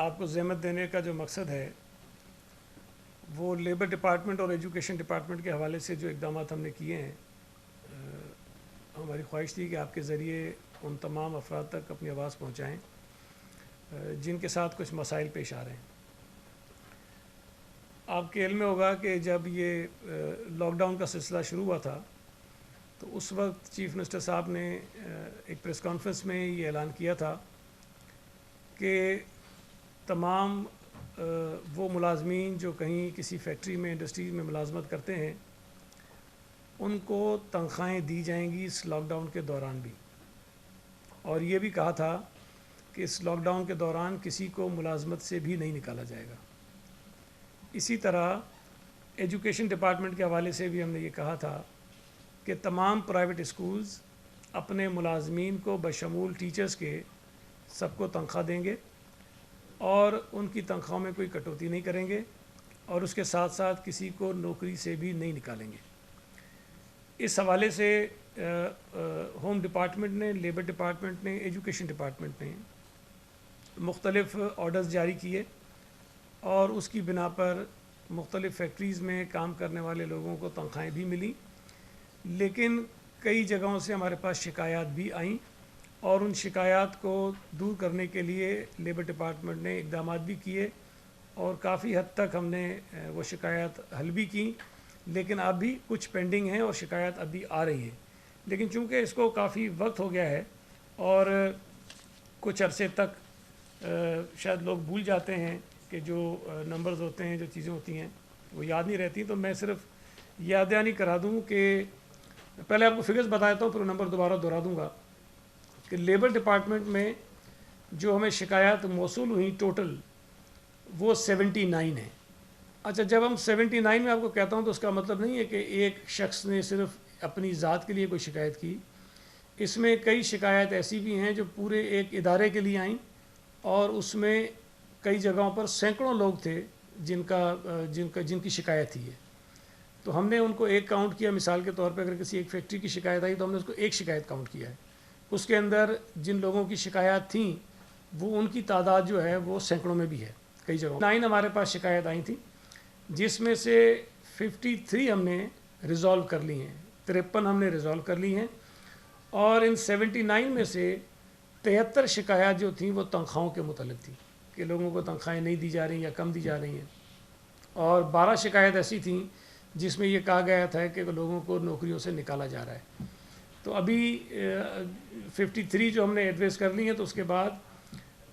آپ کو زحمت دینے کا جو مقصد ہے وہ لیبر ڈپارٹمنٹ اور ایجوکیشن ڈپارٹمنٹ کے حوالے سے جو اقدامات ہم نے کیے ہیں، ہماری خواہش تھی کہ آپ کے ذریعے ان تمام افراد تک اپنی آواز پہنچائیں جن کے ساتھ کچھ مسائل پیش آ رہے ہیں۔ آپ کے علم میں ہوگا کہ جب یہ لاک ڈاؤن کا سلسلہ شروع ہوا تھا تو اس وقت چیف منسٹر صاحب نے ایک پریس کانفرنس میں یہ اعلان کیا تھا کہ تمام وہ ملازمین جو کہیں کسی فیکٹری میں انڈسٹری میں ملازمت کرتے ہیں ان کو تنخواہیں دی جائیں گی اس لاک ڈاؤن کے دوران بھی، اور یہ بھی کہا تھا کہ اس لاک ڈاؤن کے دوران کسی کو ملازمت سے بھی نہیں نکالا جائے گا۔ اسی طرح ایجوکیشن ڈپارٹمنٹ کے حوالے سے بھی ہم نے یہ کہا تھا کہ تمام پرائیویٹ اسکولز اپنے ملازمین کو بشمول ٹیچرز کے سب کو تنخواہ دیں گے اور ان کی تنخواہوں میں کوئی کٹوتی نہیں کریں گے، اور اس کے ساتھ ساتھ کسی کو نوکری سے بھی نہیں نکالیں گے۔ اس حوالے سے ہوم ڈپارٹمنٹ نے، لیبر ڈپارٹمنٹ نے، ایجوکیشن ڈپارٹمنٹ نے مختلف آرڈرز جاری کیے اور اس کی بنا پر مختلف فیکٹریز میں کام کرنے والے لوگوں کو تنخواہیں بھی ملیں، لیکن کئی جگہوں سے ہمارے پاس شکایات بھی آئیں اور ان شکایات کو دور کرنے کے لیے لیبر ڈپارٹمنٹ نے اقدامات بھی کیے اور کافی حد تک ہم نے وہ شکایات حل بھی کی، لیکن اب بھی کچھ پینڈنگ ہیں اور شکایات ابھی آ رہی ہیں۔ لیکن چونکہ اس کو کافی وقت ہو گیا ہے اور کچھ عرصے تک شاید لوگ بھول جاتے ہیں کہ جو نمبرز ہوتے ہیں، جو چیزیں ہوتی ہیں وہ یاد نہیں رہتی، تو میں صرف یاد دہانی کرا دوں کہ پہلے آپ کو فگرز بتاتا ہوں پھر نمبر دوبارہ دہرا دوں گا کہ لیبر ڈپارٹمنٹ میں جو ہمیں شکایات موصول ہوئی ٹوٹل وہ 79 ہیں۔ اچھا، جب ہم 79 میں آپ کو کہتا ہوں تو اس کا مطلب نہیں ہے کہ ایک شخص نے صرف اپنی ذات کے لیے کوئی شکایت کی، اس میں کئی شکایات ایسی بھی ہیں جو پورے ایک ادارے کے لیے آئیں اور اس میں کئی جگہوں پر سینکڑوں لوگ تھے جن کی شکایت تھی ہے، تو ہم نے ان کو ایک کاؤنٹ کیا۔ مثال کے طور پہ اگر کسی ایک فیکٹری کی شکایت آئی تو ہم نے اس کو ایک شکایت کاؤنٹ کیا ہے، اس کے اندر جن لوگوں کی شکایات تھیں وہ ان کی تعداد جو ہے وہ سینکڑوں میں بھی ہے کئی جگہوں۔ 9 ہمارے پاس شکایت آئی تھیں جس میں سے 53 ہم نے ریزالو کر لی ہیں، 53 ہم نے ریزالو کر لی ہیں، اور ان 79 میں سے 73 شکایات جو تھیں وہ تنخواہوں کے متعلق تھیں کہ لوگوں کو تنخواہیں نہیں دی جا رہی یا کم دی جا رہی ہیں، اور 12 شکایت ایسی تھیں جس میں یہ کہا گیا تھا کہ لوگوں کو نوکریوں سے نکالا جا رہا ہے۔ تو ابھی 53 جو ہم نے ایڈریس کر لی ہیں، تو اس کے بعد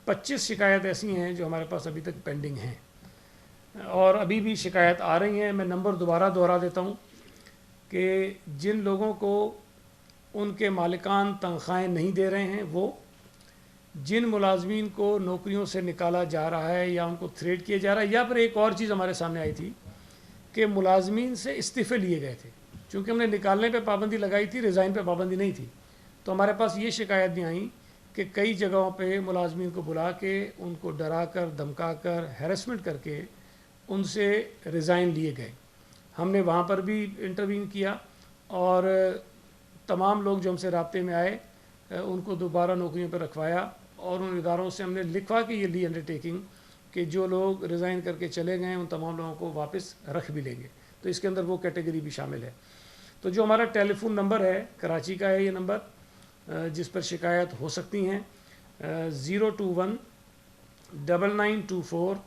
25 شکایت ایسی ہیں جو ہمارے پاس ابھی تک پینڈنگ ہیں اور ابھی بھی شکایت آ رہی ہیں۔ میں نمبر دوبارہ دہرا دیتا ہوں کہ جن لوگوں کو ان کے مالکان تنخواہیں نہیں دے رہے ہیں، وہ جن ملازمین کو نوکریوں سے نکالا جا رہا ہے یا ان کو تھریٹ کیا جا رہا ہے، یا پھر ایک اور چیز ہمارے سامنے آئی تھی کہ ملازمین سے استعفے لیے گئے تھے، چونکہ ہم نے نکالنے پہ پابندی لگائی تھی، ریزائن پہ پابندی نہیں تھی، تو ہمارے پاس یہ شکایت بھی آئیں کہ کئی جگہوں پہ ملازمین کو بلا کے ان کو ڈرا کر، دھمکا کر، ہیرسمنٹ کر کے ان سے ریزائن لیے گئے۔ ہم نے وہاں پر بھی انٹروین کیا اور تمام لوگ جو ہم سے رابطے میں آئے ان کو دوبارہ نوکریوں پہ رکھوایا، اور ان اداروں سے ہم نے لکھوا کے یہ لی انڈر ٹیکنگ کہ جو لوگ ریزائن کر کے چلے گئے ان تمام لوگوں کو واپس رکھ بھی لیں گے، تو اس کے اندر وہ کیٹیگری بھی شامل ہے۔ تو جو ہمارا ٹیلی فون نمبر ہے کراچی کا ہے یہ نمبر جس پر شکایت ہو سکتی ہیں، 021 9924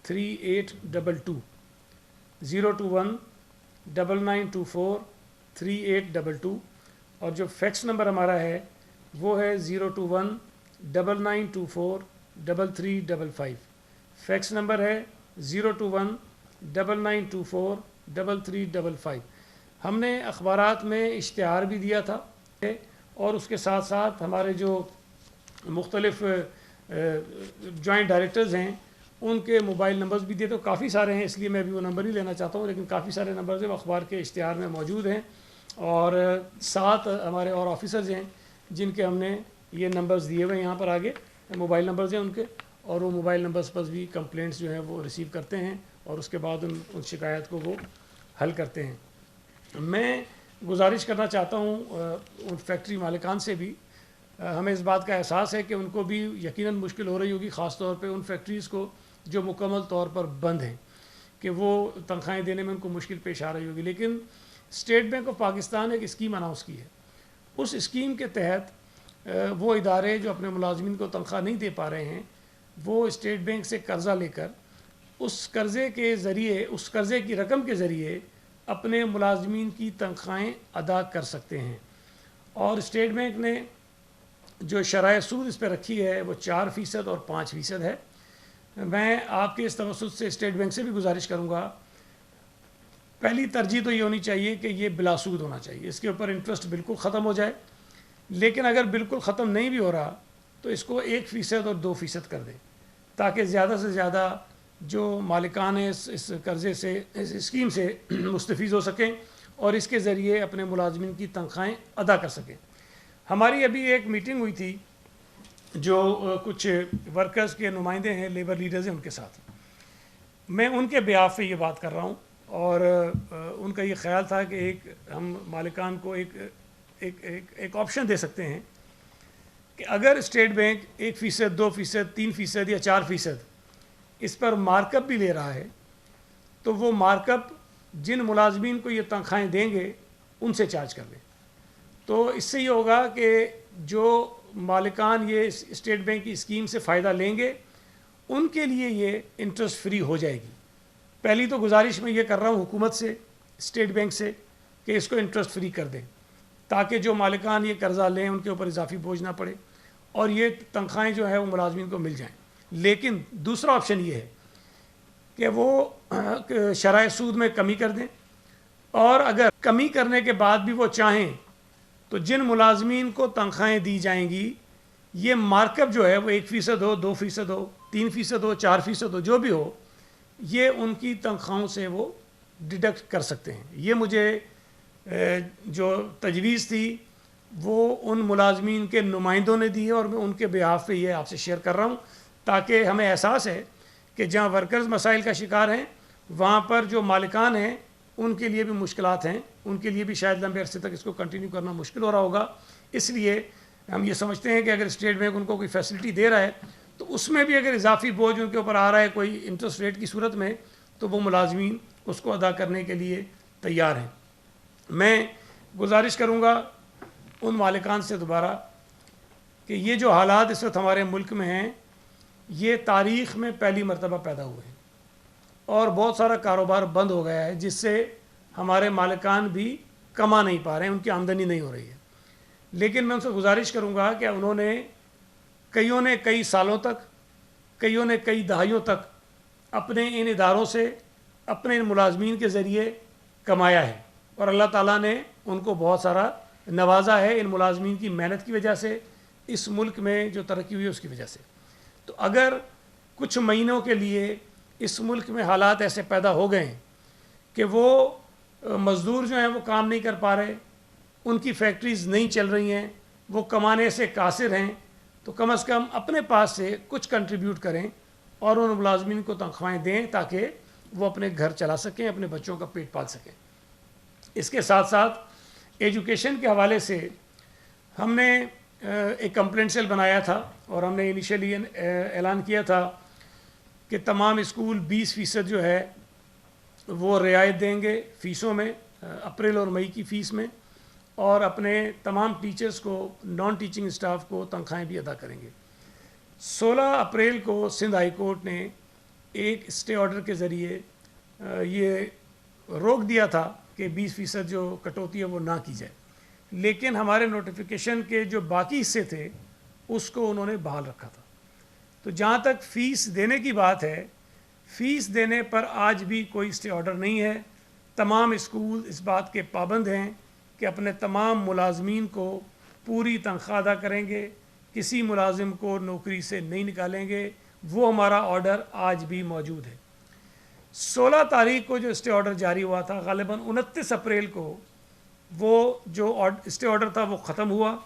3822، 021 9924 3822، اور جو فیکس نمبر ہمارا ہے وہ ہے 021 9924 3355، فیکس نمبر ہے 021 9924 3355۔ ہم نے اخبارات میں اشتہار بھی دیا تھا اور اس کے ساتھ ساتھ ہمارے جو مختلف جوائنٹ ڈائریکٹرز ہیں ان کے موبائل نمبرز بھی دیے، تو کافی سارے ہیں، اس لیے میں ابھی وہ نمبر نہیں لینا چاہتا ہوں، لیکن کافی سارے نمبرز ہیں وہ اخبار کے اشتہار میں موجود ہیں، اور 7 ہمارے اور آفیسرز ہیں جن کے ہم نے یہ نمبرز دیے ہوئے ہیں، یہاں پر آگے موبائل نمبرز ہیں ان کے، اور وہ موبائل نمبرز پر بھی کمپلینٹس جو ہیں وہ ریسیو کرتے ہیں اور اس کے بعد ان شکایت کو وہ حل کرتے ہیں۔ میں گزارش کرنا چاہتا ہوں ان فیکٹری مالکان سے بھی ہمیں اس بات کا احساس ہے کہ ان کو بھی یقیناً مشکل ہو رہی ہوگی، خاص طور پہ ان فیکٹریز کو جو مکمل طور پر بند ہیں، کہ وہ تنخواہیں دینے میں ان کو مشکل پیش آ رہی ہوگی. لیکن اسٹیٹ بینک آف پاکستان ایک اسکیم اناؤنس کی ہے. اس اسکیم کے تحت وہ ادارے جو اپنے ملازمین کو تنخواہ نہیں دے پا رہے ہیں، وہ اسٹیٹ بینک سے قرضہ لے کر اس قرضے کے ذریعے، اس قرضے کی رقم کے ذریعے اپنے ملازمین کی تنخواہیں ادا کر سکتے ہیں. اور اسٹیٹ بینک نے جو شرح سود اس پہ رکھی ہے وہ 4% اور 5% ہے. میں آپ کے اس توسط سے اسٹیٹ بینک سے بھی گزارش کروں گا، پہلی ترجیح تو یہ ہونی چاہیے کہ یہ بلا سود ہونا چاہیے، اس کے اوپر انٹرسٹ بالکل ختم ہو جائے. لیکن اگر بالکل ختم نہیں بھی ہو رہا تو اس کو 1% اور 2% کر دیں، تاکہ زیادہ سے زیادہ جو مالکان ہیں اس قرضے سے، اس اسکیم سے مستفید ہو سکیں اور اس کے ذریعے اپنے ملازمین کی تنخواہیں ادا کر سکیں. ہماری ابھی ایک میٹنگ ہوئی تھی جو کچھ ورکرز کے نمائندے ہیں، لیبر لیڈرز ہیں، ان کے ساتھ. میں ان کے بیاف پہ یہ بات کر رہا ہوں، اور ان کا یہ خیال تھا کہ ایک ہم مالکان کو ایک آپشن دے سکتے ہیں کہ اگر اسٹیٹ بینک 1%، 2%، 3% یا 4% اس پر مارک اپ بھی لے رہا ہے، تو وہ مارک اپ جن ملازمین کو یہ تنخواہیں دیں گے ان سے چارج کر لیں. تو اس سے یہ ہوگا کہ جو مالکان یہ اسٹیٹ بینک کی اسکیم سے فائدہ لیں گے ان کے لیے یہ انٹرسٹ فری ہو جائے گی. پہلی تو گزارش میں یہ کر رہا ہوں حکومت سے، اسٹیٹ بینک سے، کہ اس کو انٹرسٹ فری کر دیں تاکہ جو مالکان یہ قرضہ لیں ان کے اوپر اضافی بوجھ نہ پڑے اور یہ تنخواہیں جو ہے وہ ملازمین کو مل جائیں. لیکن دوسرا آپشن یہ ہے کہ وہ شرح سود میں کمی کر دیں، اور اگر کمی کرنے کے بعد بھی وہ چاہیں تو جن ملازمین کو تنخواہیں دی جائیں گی یہ مارک اپ جو ہے وہ 1% ہو، 2% ہو، 3% ہو، 4% ہو، جو بھی ہو، یہ ان کی تنخواہوں سے وہ ڈیڈکٹ کر سکتے ہیں. یہ مجھے جو تجویز تھی وہ ان ملازمین کے نمائندوں نے دی ہے، اور میں ان کے بیہاف پہ یہ آپ سے شیئر کر رہا ہوں تاکہ ہمیں احساس ہے کہ جہاں ورکرز مسائل کا شکار ہیں وہاں پر جو مالکان ہیں ان کے لیے بھی مشکلات ہیں، ان کے لیے بھی شاید لمبے عرصے تک اس کو کنٹینیو کرنا مشکل ہو رہا ہوگا. اس لیے ہم یہ سمجھتے ہیں کہ اگر اسٹیٹ بینک ان کو کوئی فیسلٹی دے رہا ہے تو اس میں بھی اگر اضافی بوجھ ان کے اوپر آ رہا ہے کوئی انٹرسٹ ریٹ کی صورت میں، تو وہ ملازمین اس کو ادا کرنے کے لیے تیار ہیں. میں گزارش کروں گا ان مالکان سے دوبارہ کہ یہ جو حالات اس وقت ہمارے ملک میں ہیں یہ تاریخ میں پہلی مرتبہ پیدا ہوئے ہیں، اور بہت سارا کاروبار بند ہو گیا ہے جس سے ہمارے مالکان بھی کما نہیں پا رہے ہیں، ان کی آمدنی نہیں ہو رہی ہے. لیکن میں ان سے گزارش کروں گا کہ کئیوں نے کئی سالوں تک، کئیوں نے کئی دہائیوں تک اپنے ان اداروں سے، اپنے ان ملازمین کے ذریعے کمایا ہے، اور اللہ تعالیٰ نے ان کو بہت سارا نوازا ہے ان ملازمین کی محنت کی وجہ سے، اس ملک میں جو ترقی ہوئی ہے اس کی وجہ سے. تو اگر کچھ مہینوں کے لیے اس ملک میں حالات ایسے پیدا ہو گئے ہیں کہ وہ مزدور جو ہیں وہ کام نہیں کر پا رہے، ان کی فیکٹریز نہیں چل رہی ہیں، وہ کمانے سے قاصر ہیں، تو کم از کم اپنے پاس سے کچھ کنٹریبیوٹ کریں اور ان ملازمین کو تنخواہیں دیں تاکہ وہ اپنے گھر چلا سکیں، اپنے بچوں کا پیٹ پال سکیں. اس کے ساتھ ساتھ ایجوکیشن کے حوالے سے ہم نے ایک کمپلینٹ سیل بنایا تھا، اور ہم نے انیشیلی اعلان کیا تھا کہ تمام اسکول 20% جو ہے وہ رعایت دیں گے فیسوں میں، اپریل اور مئی کی فیس میں، اور اپنے تمام ٹیچرز کو، نان ٹیچنگ اسٹاف کو تنخواہیں بھی ادا کریں گے. 16 اپریل کو سندھ ہائی کورٹ نے ایک اسٹے آرڈر کے ذریعے یہ روک دیا تھا کہ 20% جو کٹوتی ہے وہ نہ کی جائے، لیکن ہمارے نوٹیفیکیشن کے جو باقی حصے تھے اس کو انہوں نے بحال رکھا تھا. تو جہاں تک فیس دینے کی بات ہے، فیس دینے پر آج بھی کوئی اسٹے آرڈر نہیں ہے. تمام اسکول اس بات کے پابند ہیں کہ اپنے تمام ملازمین کو پوری تنخواہ ادا کریں گے، کسی ملازم کو نوکری سے نہیں نکالیں گے. وہ ہمارا آرڈر آج بھی موجود ہے. 16 تاریخ کو جو اسٹے آرڈر جاری ہوا تھا، غالباً 29 اپریل کو وہ جو اسٹے آرڈر تھا وہ ختم ہوا،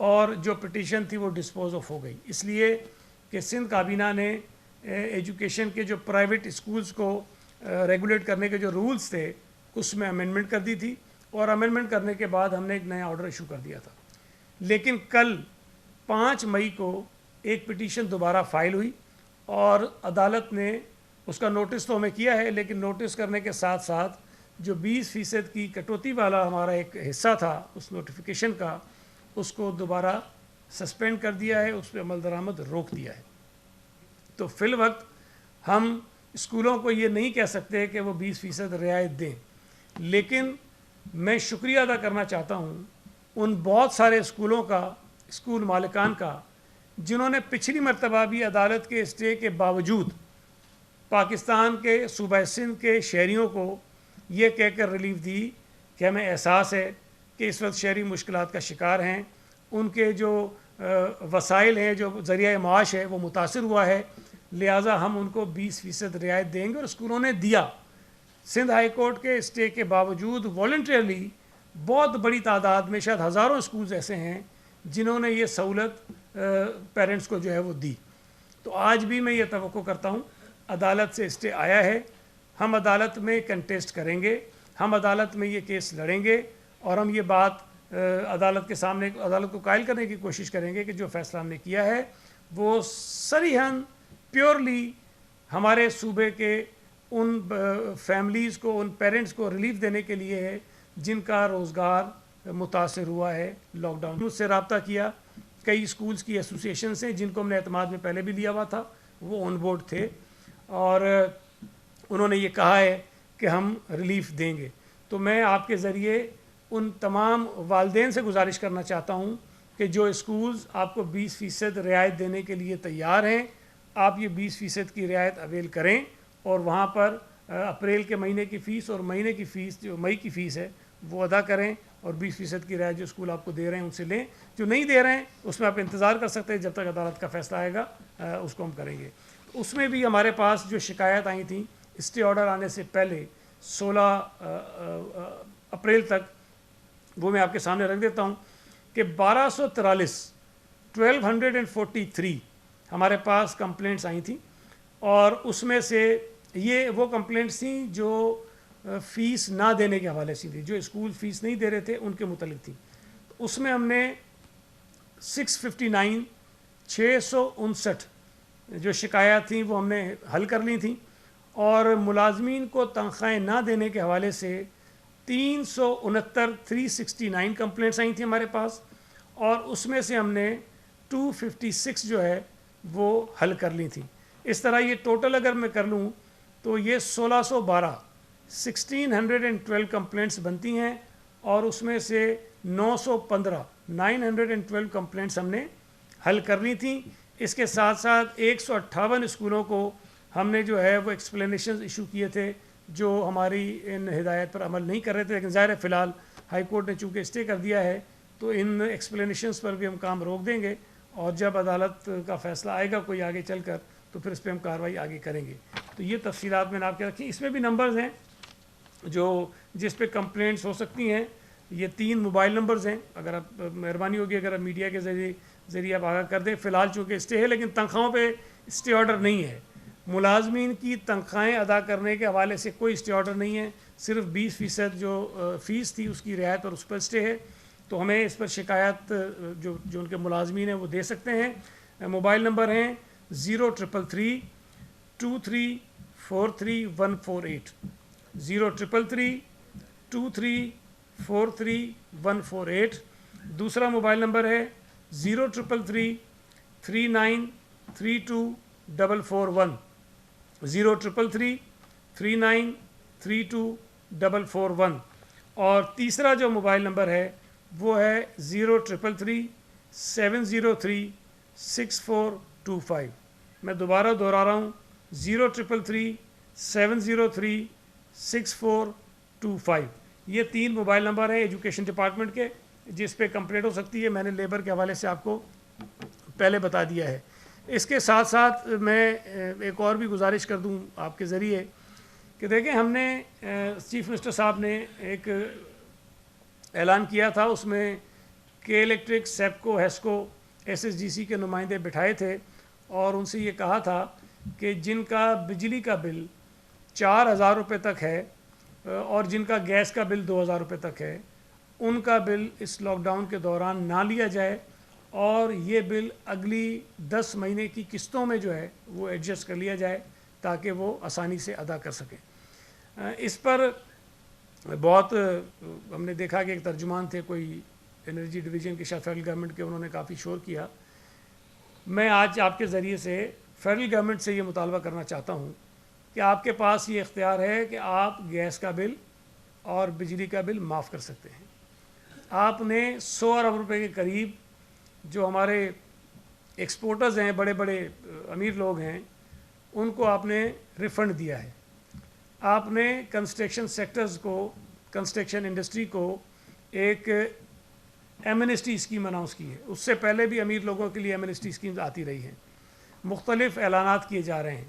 اور جو پٹیشن تھی وہ ڈسپوز آف ہو گئی، اس لیے کہ سندھ کابینہ نے ایجوکیشن کے جو پرائیویٹ اسکولز کو ریگولیٹ کرنے کے جو رولز تھے اس میں امینڈمنٹ کر دی تھی، اور امینڈمنٹ کرنے کے بعد ہم نے ایک نیا آرڈر ایشو کر دیا تھا. لیکن کل 5 مئی کو ایک پٹیشن دوبارہ فائل ہوئی اور عدالت نے اس کا نوٹس تو ہمیں کیا ہے، لیکن نوٹس کرنے کے ساتھ ساتھ جو 20% کی کٹوتی والا ہمارا ایک حصہ تھا اس نوٹیفیکیشن کا، اس کو دوبارہ سسپینڈ کر دیا ہے، اس پہ عمل درآمد روک دیا ہے۔ تو فی الوقت ہم اسکولوں کو یہ نہیں کہہ سکتے کہ وہ 20% رعایت دیں، لیکن میں شکریہ ادا کرنا چاہتا ہوں ان بہت سارے اسکولوں کا، اسکول مالکان کا، جنہوں نے پچھلی مرتبہ بھی عدالت کے اسٹے کے باوجود پاکستان کے صوبہ سندھ کے شہریوں کو یہ کہہ کر ریلیف دی کہ ہمیں احساس ہے کہ اس وقت شہری مشکلات کا شکار ہیں، ان کے جو وسائل ہیں، جو ذریعہ معاش ہے وہ متاثر ہوا ہے، لہٰذا ہم ان کو 20% رعایت دیں گے، اور اسکولوں نے دیا۔ سندھ ہائی کورٹ کے اسٹے کے باوجود والنٹریلی بہت بڑی تعداد میں، شاید ہزاروں اسکولز ایسے ہیں جنہوں نے یہ سہولت پیرنٹس کو جو ہے وہ دی۔ تو آج بھی میں یہ توقع کرتا ہوں، عدالت سے اسٹے آیا ہے، ہم عدالت میں کنٹیسٹ کریں گے، ہم عدالت میں یہ کیس لڑیں گے، اور ہم یہ بات عدالت کے سامنے، عدالت کو قائل کرنے کی کوشش کریں گے کہ جو فیصلہ ہم نے کیا ہے وہ صریحاً پیورلی ہمارے صوبے کے ان فیملیز کو، ان پیرنٹس کو ریلیف دینے کے لیے ہے جن کا روزگار متاثر ہوا ہے لاک ڈاؤن۔ مجھ سے رابطہ کیا کئی اسکولز کی ایسوسیشن سے جن کو ہم نے اعتماد میں پہلے بھی لیا ہوا تھا، وہ آن بورڈ تھے، اور انہوں نے یہ کہا ہے کہ ہم ریلیف دیں گے۔ تو میں آپ کے ذریعے ان تمام والدین سے گزارش کرنا چاہتا ہوں کہ جو اسکولز آپ کو 20% رعایت دینے کے لیے تیار ہیں، آپ یہ 20% کی رعایت اویل کریں، اور وہاں پر اپریل کے مہینے کی فیس اور مہینے کی فیس، جو مئی کی فیس ہے، وہ ادا کریں، اور 20% کی رعایت جو اسکول آپ کو دے رہے ہیں ان سے لیں۔ جو نہیں دے رہے ہیں اس میں آپ انتظار کر سکتے ہیں جب تک عدالت کا فیصلہ آئے گا، اس کو ہم کریں گے۔ اس میں بھی ہمارے پاس جو شکایت آئی تھیں اسٹے آرڈر آنے سے پہلے 16 اپریل تک، وہ میں آپ کے سامنے رکھ دیتا ہوں کہ 1243 ہمارے پاس کمپلینٹس آئی تھیں، اور اس میں سے یہ وہ کمپلینٹس تھیں جو فیس نہ دینے کے حوالے سے تھی، جو اسکول فیس نہیں دے رہے تھے ان کے متعلق تھی۔ اس میں ہم نے 659 جو شکایات تھیں وہ ہم نے حل کر لی تھیں، اور ملازمین کو تنخواہیں نہ دینے کے حوالے سے 369 کمپلینٹس آئی تھیں ہمارے پاس، اور اس میں سے ہم نے 256 جو ہے وہ حل کر لی تھیں۔ اس طرح یہ ٹوٹل اگر میں کر لوں تو یہ 1612 کمپلینٹس بنتی ہیں، اور اس میں سے 912 کمپلینٹس ہم نے حل کر لی تھیں۔ اس کے ساتھ ساتھ 158 اسکولوں کو ہم نے جو ہے وہ ایکسپلینیشنز ایشو کیے تھے جو ہماری ان ہدایت پر عمل نہیں کر رہے تھے، لیکن ظاہر ہے فی الحال ہائی کورٹ نے چونکہ اسٹے کر دیا ہے تو ان ایکسپلینیشنز پر بھی ہم کام روک دیں گے، اور جب عدالت کا فیصلہ آئے گا کوئی آگے چل کر تو پھر اس پہ ہم کارروائی آگے کریں گے۔ تو یہ تفصیلات میں نے آپ کے رکھی، اس میں بھی نمبرز ہیں جو جس پہ کمپلینٹس ہو سکتی ہیں۔ یہ 3 موبائل نمبرز ہیں، اگر آپ مہربانی ہوگی اگر آپ میڈیا کے ذریعے آپ آگاہ کر دیں۔ فی الحال چونکہ اسٹے ہے لیکن تنخواہوں پہ اسٹے آرڈر نہیں ہے، ملازمین کی تنخواہیں ادا کرنے کے حوالے سے کوئی اسٹے آرڈر نہیں ہے، صرف 20% جو فیس تھی اس کی رعایت اور اس پر اسٹے ہے۔ تو ہمیں اس پر شکایت جو ان کے ملازمین ہیں وہ دے سکتے ہیں۔ موبائل نمبر ہیں 0333234148، 0333234148۔ دوسرا موبائل نمبر ہے 0333393241، 0333393241۔ اور تیسرا جو موبائل نمبر ہے وہ ہے 03337036 میں دوبارہ دہرا رہا ہوں 03337036 یہ 3 موبائل نمبر ہیں ایجوکیشن ڈپارٹمنٹ کے جس پہ کمپلینٹ ہو سکتی ہے۔ میں نے لیبر کے حوالے سے آپ کو پہلے بتا دیا ہے۔ اس کے ساتھ ساتھ میں ایک اور بھی گزارش کر دوں آپ کے ذریعے کہ دیکھیں، ہم نے چیف منسٹر صاحب نے ایک اعلان کیا تھا، اس میں K electric, SEPCO, HESCO, S S D C کے نمائندے بٹھائے تھے، اور ان سے یہ کہا تھا کہ جن کا بجلی کا بل 4000 روپے تک ہے اور جن کا گیس کا بل 2000 روپے تک ہے، ان کا بل اس لاک ڈاؤن کے دوران نہ لیا جائے، اور یہ بل اگلی 10 مہینے کی قسطوں میں جو ہے وہ ایڈجسٹ کر لیا جائے تاکہ وہ آسانی سے ادا کر سکیں. اس پر بہت ہم نے دیکھا کہ ایک ترجمان تھے کوئی انرجی ڈویژن کے شاید فیڈرل گورنمنٹ کے, انہوں نے کافی شور کیا. میں آج آپ کے ذریعے سے فیڈرل گورنمنٹ سے یہ مطالبہ کرنا چاہتا ہوں کہ آپ کے پاس یہ اختیار ہے کہ آپ گیس کا بل اور بجلی کا بل معاف کر سکتے ہیں. آپ نے 100 ارب روپے کے قریب جو ہمارے ایکسپورٹرز ہیں, بڑے بڑے امیر لوگ ہیں, ان کو آپ نے ریفنڈ دیا ہے. آپ نے کنسٹرکشن سیکٹرز کو, کنسٹرکشن انڈسٹری کو ایک ایمنسٹی اسکیم اناؤنس کی ہے. اس سے پہلے بھی امیر لوگوں کے لیے ایمنسٹی اسکیمز آتی رہی ہیں, مختلف اعلانات کیے جا رہے ہیں.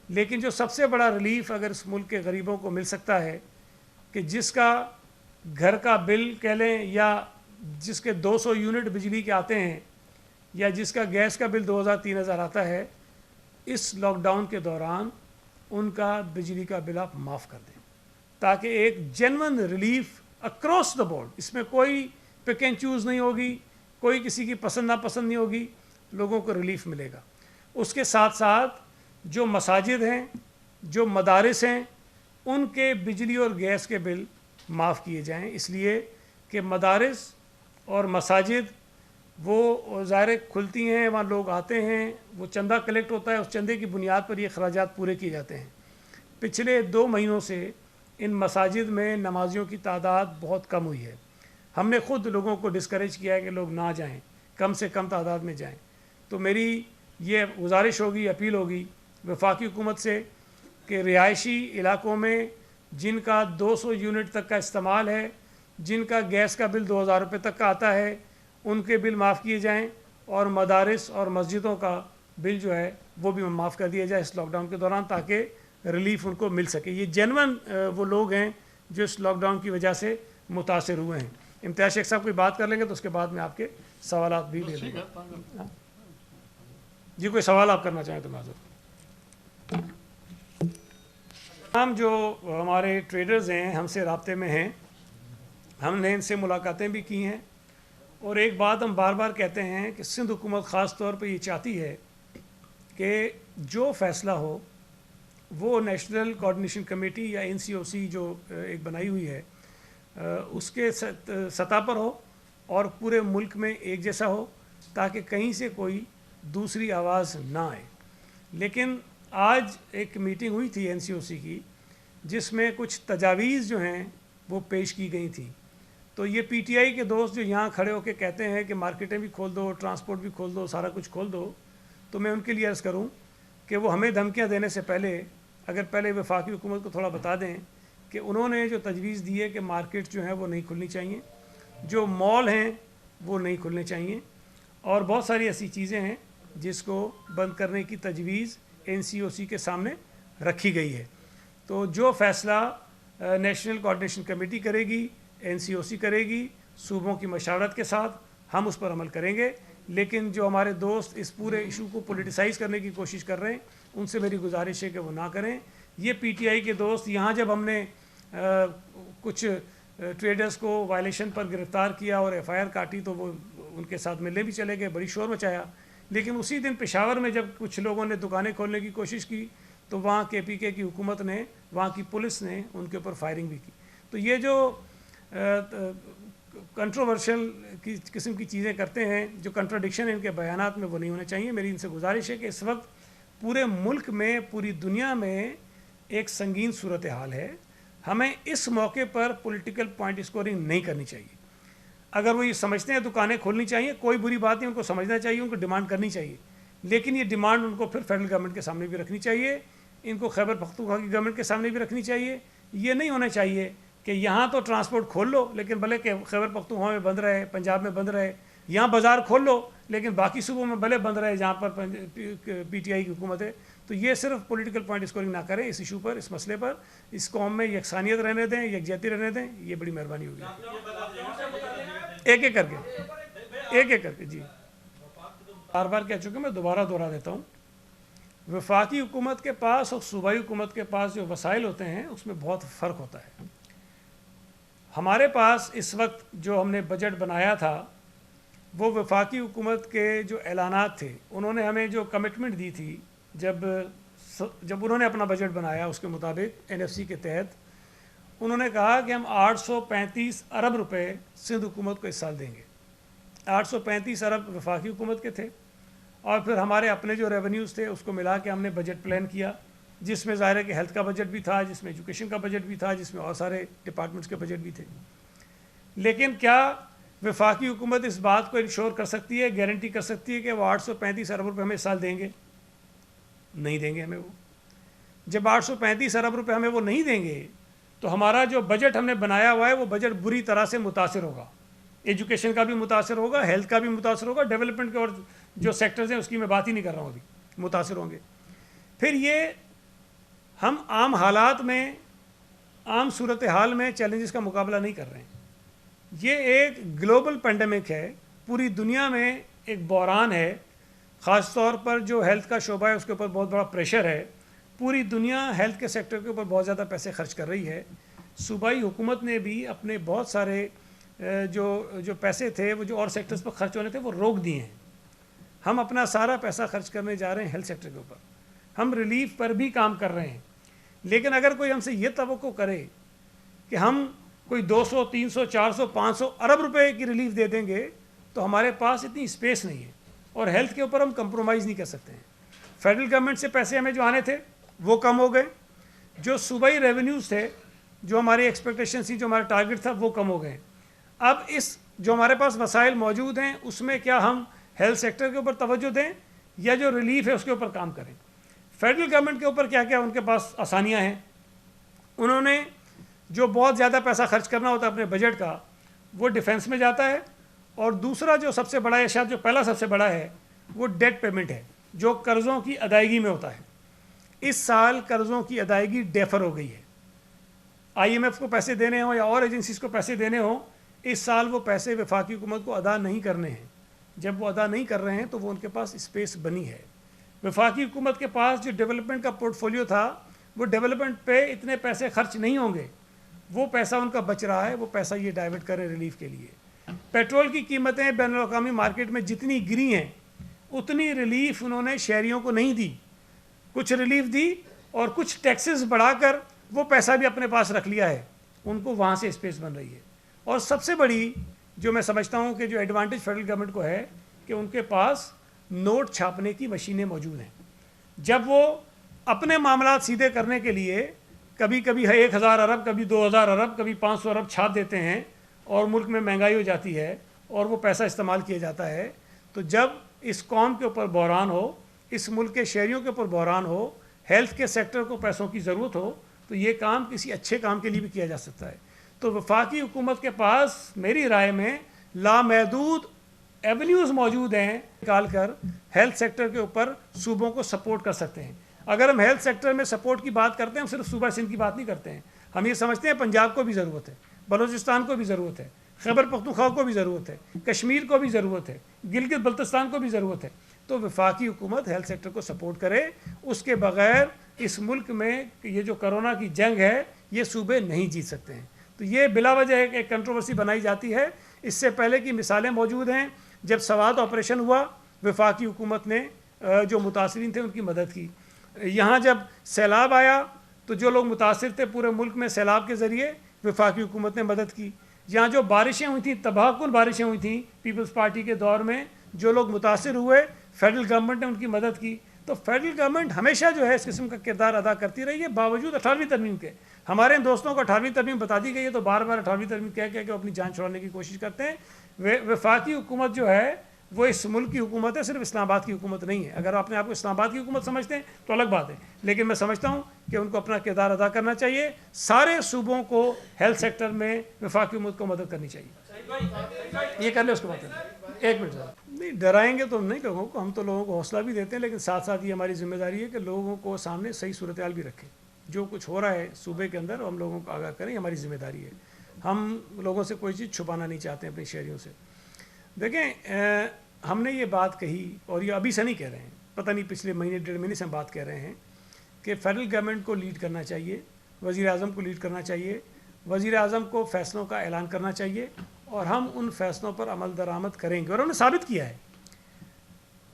لیکن جو سب سے بڑا ریلیف اگر اس ملک کے غریبوں کو مل سکتا ہے کہ جس کا گھر کا بل کہہ لیں یا جس کے 200 یونٹ بجلی کے آتے ہیں یا جس کا گیس کا بل 2000-3000 آتا ہے, اس لاک ڈاؤن کے دوران ان کا بجلی کا بل آپ معاف کر دیں تاکہ ایک genuine relief across the board, اس میں کوئی پک اینڈ چوز نہیں ہوگی, کوئی کسی کی پسند ناپسند نہیں ہوگی, لوگوں کو ریلیف ملے گا. اس کے ساتھ ساتھ جو مساجد ہیں, جو مدارس ہیں, ان کے بجلی اور گیس کے بل معاف کیے جائیں, اس لیے کہ مدارس اور مساجد وہ ظاہر کھلتی ہیں, وہاں لوگ آتے ہیں, وہ چندہ کلیکٹ ہوتا ہے, اس چندے کی بنیاد پر یہ اخراجات پورے کیے جاتے ہیں. پچھلے 2 مہینوں سے ان مساجد میں نمازیوں کی تعداد بہت کم ہوئی ہے. ہم نے خود لوگوں کو ڈسکریج کیا ہے کہ لوگ نہ جائیں, کم سے کم تعداد میں جائیں. تو میری یہ گزارش ہوگی, اپیل ہوگی وفاقی حکومت سے کہ رہائشی علاقوں میں جن کا 200 یونٹ تک کا استعمال ہے, جن کا گیس کا بل 2000 روپے تک کا آتا ہے, ان کے بل معاف کیے جائیں, اور مدارس اور مسجدوں کا بل جو ہے وہ بھی معاف کر دیا جائے اس لاک ڈاؤن کے دوران تاکہ ریلیف ان کو مل سکے. یہ جینون وہ لوگ ہیں جو اس لاک ڈاؤن کی وجہ سے متاثر ہوئے ہیں. امتیاز شیخ صاحب کوئی بات کر لیں گے تو اس کے بعد میں آپ کے سوالات بھی لے لوں گا. جی کوئی سوال آپ کرنا چاہیں تو معذرت. ہم جو ہمارے ٹریڈرز ہیں ہم سے رابطے میں ہیں, ہم نے ان سے ملاقاتیں بھی کی ہیں, اور ایک بات ہم بار بار کہتے ہیں کہ سندھ حکومت خاص طور پہ یہ چاہتی ہے کہ جو فیصلہ ہو وہ نیشنل کوآرڈینیشن کمیٹی یا NCOC جو ایک بنائی ہوئی ہے اس کے سطح پر ہو اور پورے ملک میں ایک جیسا ہو تاکہ کہیں سے کوئی دوسری آواز نہ آئے. لیکن آج ایک میٹنگ ہوئی تھی NCOC کی جس میں کچھ تجاویز جو ہیں وہ پیش کی گئی تھیں. تو یہ PTI کے دوست جو یہاں کھڑے ہو کے کہتے ہیں کہ مارکیٹیں بھی کھول دو, ٹرانسپورٹ بھی کھول دو, سارا کچھ کھول دو, تو میں ان کے لیے عرض کروں کہ وہ ہمیں دھمکیاں دینے سے پہلے اگر پہلے وفاقی حکومت کو تھوڑا بتا دیں کہ انہوں نے جو تجویز دی ہے کہ مارکیٹ جو ہیں وہ نہیں کھلنی چاہیے, جو مال ہیں وہ نہیں کھلنے چاہیے, اور بہت ساری ایسی چیزیں ہیں جس کو بند کرنے کی تجویز NCOC کے سامنے رکھی گئی ہے. تو جو فیصلہ نیشنل کوآرڈینیشن کمیٹی کرے گی, NCOC کرے گی, صوبوں کی مشاورت کے ساتھ ہم اس پر عمل کریں گے. لیکن جو ہمارے دوست اس پورے ایشو کو پولیٹیسائز کرنے کی کوشش کر رہے ہیں ان سے میری گزارش ہے کہ وہ نہ کریں. یہ PTI کے دوست یہاں جب ہم نے کچھ ٹریڈرز کو وائلیشن پر گرفتار کیا اور FIR کاٹی تو وہ ان کے ساتھ ملنے بھی چلے گئے, بڑی شور مچایا. لیکن اسی دن پشاور میں جب کچھ لوگوں نے دکانیں کھولنے کی کوشش کی تو وہاں KPK کی حکومت نے, وہاں کی پولیس نے ان کے اوپر فائرنگ بھی کی. تو یہ جو کنٹروورشل قسم کی چیزیں کرتے ہیں, جو کنٹراڈکشن ان کے بیانات میں, وہ نہیں ہونے چاہیے. میری ان سے گزارش ہے کہ اس وقت پورے ملک میں, پوری دنیا میں ایک سنگین صورتحال ہے. ہمیں اس موقع پر پولیٹیکل پوائنٹ اسکورنگ نہیں کرنی چاہیے. اگر وہ یہ سمجھتے ہیں دکانیں کھولنی چاہیے, کوئی بری بات نہیں, ان کو سمجھنا چاہیے, ان کو ڈیمانڈ کرنی چاہیے. لیکن یہ ڈیمانڈ ان کو پھر فیڈرل گورنمنٹ کے سامنے بھی رکھنی چاہیے, ان کو خیبر پختونخوا کی گورنمنٹ کے سامنے بھی رکھنی چاہیے. یہ نہیں ہونا چاہیے کہ یہاں تو ٹرانسپورٹ کھول لو لیکن بھلے کہ خیبر پختونخوا میں بند رہے, پنجاب میں بند رہے, یہاں بازار کھول لو لیکن باقی صوبوں میں بھلے بند رہے جہاں پر PTI کی حکومت ہے. تو یہ صرف پولیٹیکل پوائنٹ اسکورنگ نہ کریں اس ایشو پر, اس مسئلے پر. اس قوم میں یکسانیت رہنے دیں, یکجہتی رہنے دیں, یہ بڑی مہربانی ہوگی. ایک ایک کر کے جی بار بار کہہ چکے, میں دوبارہ دوہرا دیتا ہوں. وفاقی حکومت کے پاس اور صوبائی حکومت کے پاس جو وسائل ہوتے ہیں اس میں بہت فرق ہوتا ہے. ہمارے پاس اس وقت جو ہم نے بجٹ بنایا تھا وہ وفاقی حکومت کے جو اعلانات تھے، انہوں نے ہمیں جو کمٹمنٹ دی تھی جب انہوں نے اپنا بجٹ بنایا، اس کے مطابق NFC کے تحت انہوں نے کہا کہ ہم 835 ارب روپے سندھ حکومت کو اس سال دیں گے. 835 ارب وفاقی حکومت کے تھے، اور پھر ہمارے اپنے جو ریونیوز تھے اس کو ملا کے ہم نے بجٹ پلان کیا، جس میں ظاہر ہے کہ ہیلتھ کا بجٹ بھی تھا، جس میں ایجوکیشن کا بجٹ بھی تھا، جس میں اور سارے ڈپارٹمنٹس کے بجٹ بھی تھے. لیکن کیا وفاقی حکومت اس بات کو انشور کر سکتی ہے، گارنٹی کر سکتی ہے کہ وہ 835 ارب روپے ہمیں اس سال دیں گے؟ نہیں دیں گے ہمیں وہ. جب 835 ارب روپے ہمیں وہ نہیں دیں گے تو ہمارا جو بجٹ ہم نے بنایا ہوا ہے وہ بجٹ بری طرح سے متاثر ہوگا. ایجوکیشن کا بھی متاثر ہوگا، ہیلتھ کا بھی متاثر ہوگا، ڈیولپمنٹ کے اور جو سیکٹرز ہیں اس کی میں بات ہی نہیں کر رہا ہوں ابھی، متاثر ہوں گے. پھر یہ ہم عام حالات میں، عام صورتحال میں چیلنجز کا مقابلہ نہیں کر رہے ہیں. یہ ایک گلوبل پینڈیمک ہے، پوری دنیا میں ایک بحران ہے، خاص طور پر جو ہیلتھ کا شعبہ ہے اس کے اوپر بہت بڑا پریشر ہے. پوری دنیا ہیلتھ کے سیکٹر کے اوپر بہت زیادہ پیسے خرچ کر رہی ہے. صوبائی حکومت نے بھی اپنے بہت سارے جو پیسے تھے وہ جو اور سیکٹرز پر خرچ ہونے تھے وہ روک دیے ہیں. ہم اپنا سارا پیسہ خرچ کرنے جا رہے ہیں ہیلتھ سیکٹر کے اوپر. ہم ریلیف پر بھی کام کر رہے ہیں، لیکن اگر کوئی ہم سے یہ توقع کرے کہ ہم کوئی 200 300 400 500 ارب روپے کی ریلیف دے دیں گے تو ہمارے پاس اتنی اسپیس نہیں ہے، اور ہیلتھ کے اوپر ہم کمپرومائز نہیں کر سکتے ہیں. فیڈرل گورنمنٹ سے پیسے ہمیں جو آنے تھے وہ کم ہو گئے، جو صوبائی ریونیوز تھے، جو ہماری ایکسپیکٹیشن تھی، جو ہمارا ٹارگٹ تھا، وہ کم ہو گئے. اب اس جو ہمارے پاس وسائل موجود ہیں اس میں کیا ہم ہیلتھ سیکٹر کے اوپر توجہ دیں یا جو ریلیف ہے اس کے اوپر کام کریں؟ فیڈرل گورنمنٹ کے اوپر کیا کیا ان کے پاس آسانیاں ہیں. انہوں نے جو بہت زیادہ پیسہ خرچ کرنا ہوتا ہے اپنے بجٹ کا وہ ڈیفنس میں جاتا ہے، اور دوسرا جو سب سے بڑا ہے، شاید جو پہلا سب سے بڑا ہے، وہ ڈیٹ پیمنٹ ہے، جو قرضوں کی ادائیگی میں ہوتا ہے. اس سال قرضوں کی ادائیگی ڈیفر ہو گئی ہے. IMF کو پیسے دینے ہوں یا اور ایجنسیز کو پیسے دینے ہوں، اس سال وہ پیسے وفاقی حکومت کو ادا نہیں کرنے ہیں. جب وہ ادا نہیں کر رہے ہیں تو وہ ان کے پاس اسپیس بنی ہے. وفاقی حکومت کے پاس جو ڈیولپمنٹ کا پورٹ فولیو تھا وہ ڈیولپمنٹ پہ اتنے پیسے خرچ نہیں ہوں گے، وہ پیسہ ان کا بچ رہا ہے، وہ پیسہ یہ ڈائیورٹ کریں ریلیف کے لیے. پیٹرول کی قیمتیں بین الاقوامی مارکیٹ میں جتنی گری ہیں اتنی ریلیف انہوں نے شہریوں کو نہیں دی. کچھ ریلیف دی اور کچھ ٹیکسز بڑھا کر وہ پیسہ بھی اپنے پاس رکھ لیا ہے. ان کو وہاں سے اسپیس بن رہی ہے. اور سب سے بڑی جو میں سمجھتا ہوں کہ جو ایڈوانٹیج فیڈرل گورنمنٹ کو ہے کہ ان کے پاس نوٹ چھاپنے کی مشینیں موجود ہیں. جب وہ اپنے معاملات سیدھے کرنے کے لیے کبھی کبھی 1000 ارب، کبھی 2000 ارب، کبھی 500 ارب چھاپ دیتے ہیں اور ملک میں مہنگائی ہو جاتی ہے اور وہ پیسہ استعمال کیا جاتا ہے، تو جب اس قوم کے اوپر بحران ہو، اس ملک کے شہریوں کے اوپر بحران ہو، ہیلتھ کے سیکٹر کو پیسوں کی ضرورت ہو، تو یہ کام کسی اچھے کام کے لیے بھی کیا جا سکتا ہے. تو وفاقی حکومت کے پاس میری رائے میں لامحدود ایونیوز موجود ہیں نکال کر ہیلتھ سیکٹر کے اوپر صوبوں کو سپورٹ کر سکتے ہیں. اگر ہم ہیلتھ سیکٹر میں سپورٹ کی بات کرتے ہیں، ہم صرف صوبہ سندھ کی بات نہیں کرتے ہیں. ہم یہ سمجھتے ہیں پنجاب کو بھی ضرورت ہے، بلوچستان کو بھی ضرورت ہے، خیبر پختونخوا کو بھی ضرورت ہے، کشمیر کو بھی ضرورت ہے، گلگت بلتستان کو بھی ضرورت ہے. تو وفاقی حکومت ہیلتھ سیکٹر کو سپورٹ کرے. اس کے بغیر اس ملک میں یہ جو کرونا کی جنگ ہے یہ صوبے نہیں جیت سکتے ہیں. تو یہ بلا وجہ ایک کنٹروورسی بنائی جاتی ہے. اس سے پہلے کی مثالیں موجود ہیں. جب سوات آپریشن ہوا وفاقی حکومت نے جو متاثرین تھے ان کی مدد کی. یہاں جب سیلاب آیا تو جو لوگ متاثر تھے پورے ملک میں سیلاب کے ذریعے وفاقی حکومت نے مدد کی. یہاں جو بارشیں ہوئی تھیں، تباہ کن بارشیں ہوئی تھیں پیپلز پارٹی کے دور میں، جو لوگ متاثر ہوئے فیڈرل گورنمنٹ نے ان کی مدد کی. تو فیڈرل گورنمنٹ ہمیشہ جو ہے اس قسم کا کردار ادا کرتی رہی ہے باوجود 18ویں ترمیم کے. ہمارے دوستوں کو 18ویں ترمیم بتا دی گئی ہے تو بار بار 18ویں ترمیم کہہ کہ وہ اپنی جان چھوڑانے کی کوشش کرتے ہیں. وفاقی حکومت جو ہے وہ اس ملک کی حکومت ہے، صرف اسلام آباد کی حکومت نہیں ہے. اگر آپ کو اسلام آباد کی حکومت سمجھتے ہیں تو الگ بات ہے، لیکن میں سمجھتا ہوں کہ ان کو اپنا کردار ادا کرنا چاہیے. سارے صوبوں کو ہیلتھ سیکٹر میں وفاقی حکومت کو مدد کرنی چاہیے. یہ کر لیں اس کے بعد ایک منٹ نہیں ڈرائیں گے تو نہیں لوگوں کو، ہم تو لوگوں کو حوصلہ بھی دیتے ہیں، لیکن ساتھ ساتھ یہ ہماری ذمہ داری ہے کہ لوگوں کو سامنے صحیح صورتحال بھی رکھیں. جو کچھ ہو رہا ہے صوبے کے اندر ہم لوگوں کو آگاہ کریں، ہماری ذمہ داری ہے. ہم لوگوں سے کوئی چیز چھپانا نہیں چاہتے اپنے شہریوں سے. دیکھیں ہم نے یہ بات کہی اور یہ ابھی سے نہیں کہہ رہے ہیں، پتہ نہیں پچھلے مہینے 1.5 مہینے سے ہم بات کہہ رہے ہیں کہ فیڈرل گورنمنٹ کو لیڈ کرنا چاہیے، وزیر اعظم کو لیڈ کرنا چاہیے، وزیر اعظم کو فیصلوں کا اعلان کرنا چاہیے اور ہم ان فیصلوں پر عمل درآمد کریں گے، اور انہوں نے ثابت کیا ہے۔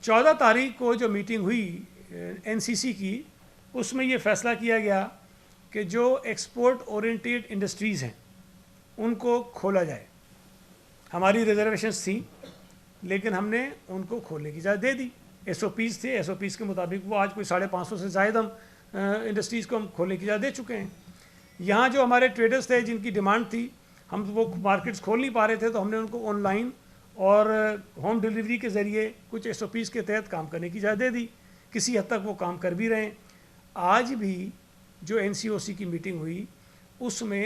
14 تاریخ کو جو میٹنگ ہوئی NCC کی، اس میں یہ فیصلہ کیا گیا کہ جو ایکسپورٹ اورینٹیڈ انڈسٹریز ہیں ان کو کھولا جائے۔ ہماری ریزرویشنز تھیں لیکن ہم نے ان کو کھولنے کی اجازت دے دی۔ SOPs تھے، SOPs کے مطابق وہ آج کوئی 550 سے زائد ہم انڈسٹریز کو ہم کھولنے کی اجازت دے چکے ہیں۔ یہاں جو ہمارے ٹریڈرز تھے جن کی ڈیمانڈ تھی، ہم وہ مارکیٹس کھول نہیں پا رہے تھے، تو ہم نے ان کو آن لائن اور ہوم ڈیلیوری کے ذریعے کچھ SOPs کے تحت کام کرنے کی اجازت دے دی۔ کسی حد تک وہ کام کر بھی رہے ہیں۔ آج بھی جو NCOC کی میٹنگ ہوئی اس میں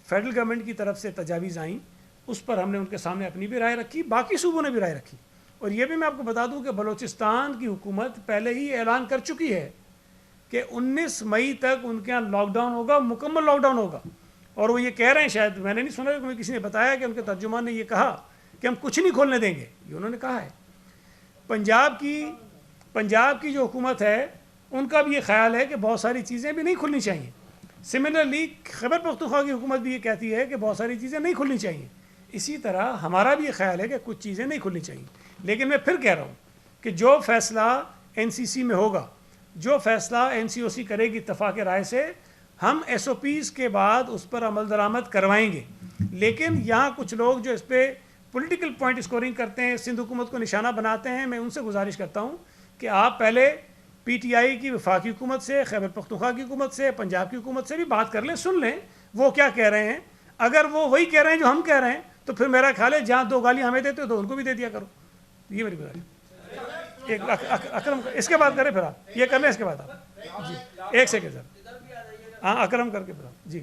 فیڈرل گورنمنٹ کی طرف سے تجاویز آئیں، اس پر ہم نے ان کے سامنے اپنی بھی رائے رکھی، باقی صوبوں نے بھی رائے رکھی۔ اور یہ بھی میں آپ کو بتا دوں کہ بلوچستان کی حکومت پہلے ہی اعلان کر چکی ہے کہ 19 مئی تک ان کے یہاں لاک ڈاؤن ہوگا، مکمل لاک ڈاؤن ہوگا۔ اور وہ یہ کہہ رہے ہیں، شاید میں نے نہیں سنا کہ کسی نے بتایا کہ ان کے ترجمان نے یہ کہا کہ ہم کچھ نہیں کھولنے دیں گے، یہ انہوں نے کہا ہے۔ پنجاب کی جو حکومت ہے ان کا بھی یہ خیال ہے کہ بہت ساری چیزیں بھی نہیں کھلنی چاہیے۔ سملرلی خیبر پختونخوا کی حکومت بھی یہ کہتی ہے کہ بہت ساری چیزیں نہیں کھلنی چاہیے۔ اسی طرح ہمارا بھی یہ خیال ہے کہ کچھ چیزیں نہیں کھلنی چاہیے۔ لیکن میں پھر کہہ رہا ہوں کہ جو فیصلہ NCC میں ہوگا، جو فیصلہ NCOC کرے گی اتفاق رائے سے، ہم SOPs کے بعد اس پر عمل درآمد کروائیں گے۔ لیکن یہاں کچھ لوگ جو اس پہ پولیٹیکل پوائنٹ اسکورنگ کرتے ہیں، سندھ حکومت کو نشانہ بناتے ہیں، میں ان سے گزارش کرتا ہوں کہ آپ پہلے PTI کی وفاقی حکومت سے، خیبر پختونخوا کی حکومت سے، پنجاب کی حکومت سے بھی بات کر لیں، سن لیں وہ کیا کہہ رہے ہیں۔ اگر وہ وہی کہہ رہے ہیں جو ہم کہہ رہے ہیں تو پھر میرا خیال ہے جہاں 2 گالیاں ہمیں دیتے ہو تو ان کو بھی دے دیا کرو۔ یہ میری گزارش۔ ایک اکرم اس کے بعد کریں، پھر آپ یہ کر لیں، اس کے بعد آپ جی ایک سیکنڈ سر، ہاں اکرم کر کے پھر آپ جی۔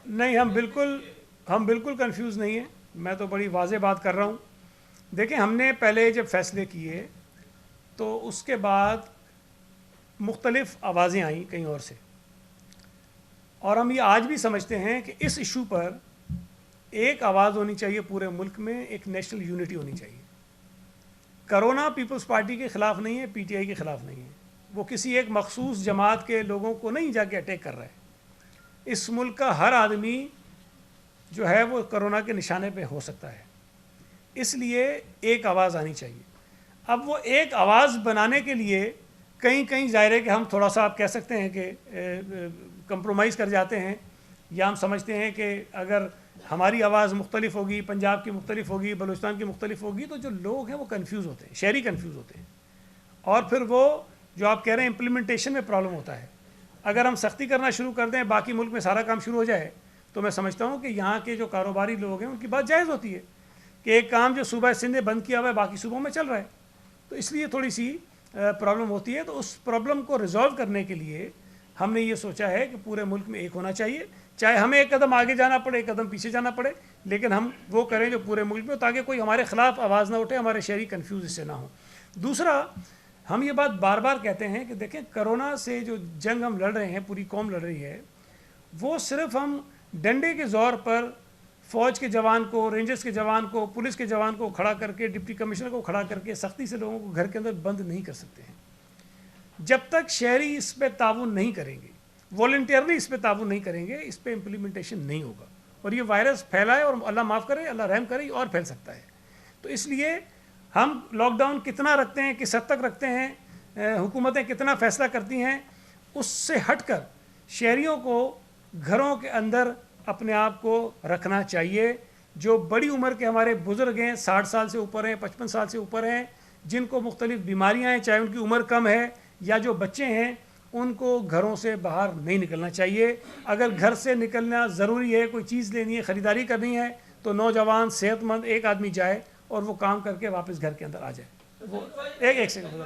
نہیں، ہم بالکل کنفیوز نہیں ہیں، میں تو بڑی واضح بات کر رہا ہوں۔ دیکھیں، ہم نے پہلے جب فیصلے کیے تو اس کے بعد مختلف آوازیں آئیں کہیں اور سے، اور ہم یہ آج بھی سمجھتے ہیں کہ اس ایشو پر ایک آواز ہونی چاہیے پورے ملک میں، ایک نیشنل یونٹی ہونی چاہیے۔ کرونا پیپلز پارٹی کے خلاف نہیں ہے، PTI کے خلاف نہیں ہے، وہ کسی ایک مخصوص جماعت کے لوگوں کو نہیں جا کے اٹیک کر رہا ہے۔ اس ملک کا ہر آدمی جو ہے وہ کرونا کے نشانے پہ ہو سکتا ہے، اس لیے ایک آواز آنی چاہیے۔ اب وہ ایک آواز بنانے کے لیے کہیں ظاہر ہے کہ ہم تھوڑا سا آپ کہہ سکتے ہیں کہ کمپرومائز کر جاتے ہیں، یا ہم سمجھتے ہیں کہ اگر ہماری آواز مختلف ہوگی، پنجاب کی مختلف ہوگی، بلوچستان کی مختلف ہوگی، تو جو لوگ ہیں وہ کنفیوز ہوتے ہیں، شہری کنفیوز ہوتے ہیں، اور پھر وہ جو آپ کہہ رہے ہیں امپلیمنٹیشن میں پرابلم ہوتا ہے۔ اگر ہم سختی کرنا شروع کر دیں، باقی ملک میں سارا کام شروع ہو جائے، تو میں سمجھتا ہوں کہ یہاں کے جو کاروباری لوگ ہیں ان کی بات جائز ہوتی ہے کہ ایک کام جو صوبہ سندھ نے بند کیا ہوا ہے باقی صوبوں میں چل رہا ہے، تو اس لیے تھوڑی سی پرابلم ہوتی ہے۔ تو اس پرابلم کو ریزالو کرنے کے لیے ہم نے یہ سوچا ہے کہ پورے ملک میں ایک ہونا چاہیے، چاہے ہمیں ایک قدم آگے جانا پڑے، ایک قدم پیچھے جانا پڑے، لیکن ہم وہ کریں جو پورے ملک میں، تاکہ کوئی ہمارے خلاف آواز نہ اٹھے، ہمارے شہری کنفیوز اس سے نہ ہوں۔ دوسرا، ہم یہ بات بار بار کہتے ہیں کہ دیکھیں، کرونا سے جو جنگ ہم لڑ رہے ہیں، پوری قوم لڑ رہی ہے، وہ صرف ہم ڈنڈے کے زور پر فوج کے جوان کو، رینجرز کے جوان کو، پولیس کے جوان کو کھڑا کر کے، ڈپٹی کمشنر کو کھڑا کر کے سختی سے لوگوں کو گھر کے اندر بند نہیں کر سکتے ہیں۔ جب تک شہری اس پہ تعاون نہیں کریں گے، والنٹیئرلی اس پہ تعاون نہیں کریں گے، اس پہ امپلیمنٹیشن نہیں ہوگا، اور یہ وائرس پھیلا ہے، اور اللہ معاف کرے، اللہ رحم کرے، اور پھیل سکتا ہے۔ تو اس لیے ہم لاک ڈاؤن کتنا رکھتے ہیں، کس حد تک رکھتے ہیں، حکومتیں کتنا فیصلہ کرتی ہیں، اس سے ہٹ کر شہریوں کو گھروں کے اندر اپنے آپ کو رکھنا چاہیے۔ جو بڑی عمر کے ہمارے بزرگ ہیں، 60 سال سے اوپر ہیں، 55 سال سے اوپر ہیں، جن کو مختلف بیماریاں ہیں، چاہے ان کی عمر کم ہے، یا جو بچے ہیں، ان کو گھروں سے باہر نہیں نکلنا چاہیے۔ اگر گھر سے نکلنا ضروری ہے، کوئی چیز لینی ہے، خریداری کرنی ہے، تو نوجوان صحت مند ایک آدمی جائے اور وہ کام کر کے واپس گھر کے اندر آ جائے۔ وہ ایک سیکنڈ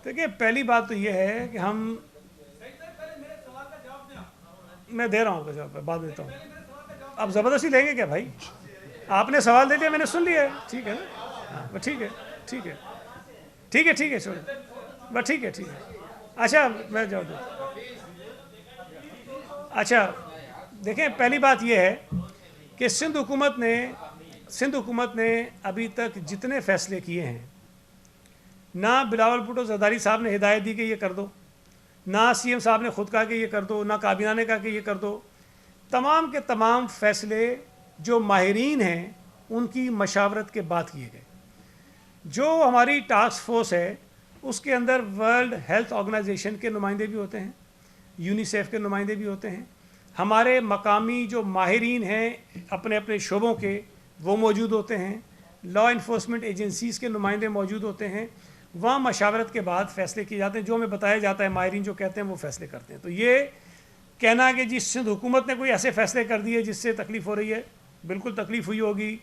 دیکھیں، پہلی بات تو یہ ہے کہ ہم میں دے رہا ہوں جواب، بعد میں دیتا ہوں. آپ زبردستی لیں گے کیا بھائی؟ آپ نے سوال دے دیا، میں نے سن لیا ہے. ٹھیک ہے نا؟ بس ٹھیک ہے ٹھیک ہے ٹھیک ہے ٹھیک ہے چھوڑیں. بس ٹھیک ہے ٹھیک ہے. اچھا میں جواب دوں. اچھا دیکھیں، پہلی بات یہ ہے کہ سندھ حکومت نے ابھی تک جتنے فیصلے کیے ہیں، نہ بلاول بھٹو زرداری صاحب نے ہدایت دی کہ یہ کر دو، نہ سی ایم صاحب نے خود کہا کہ یہ کر دو، نہ کابینہ نے کہا کہ یہ کر دو. تمام کے تمام فیصلے جو ماہرین ہیں ان کی مشاورت کے بعد کیے گئے. جو ہماری ٹاسک فورس ہے اس کے اندر ورلڈ ہیلتھ آرگنائزیشن کے نمائندے بھی ہوتے ہیں، یونیسیف کے نمائندے بھی ہوتے ہیں، ہمارے مقامی جو ماہرین ہیں اپنے اپنے شعبوں کے وہ موجود ہوتے ہیں، لا انفورسمنٹ ایجنسیز کے نمائندے موجود ہوتے ہیں. وہاں مشاورت کے بعد فیصلے کیے جاتے ہیں، جو ہمیں بتایا جاتا ہے ماہرین جو کہتے ہیں وہ فیصلے کرتے ہیں. تو یہ کہنا کہ جی سندھ حکومت نے کوئی ایسے فیصلے کر دیے جس سے تکلیف ہو رہی ہے، بالکل تکلیف ہوئی ہوگی،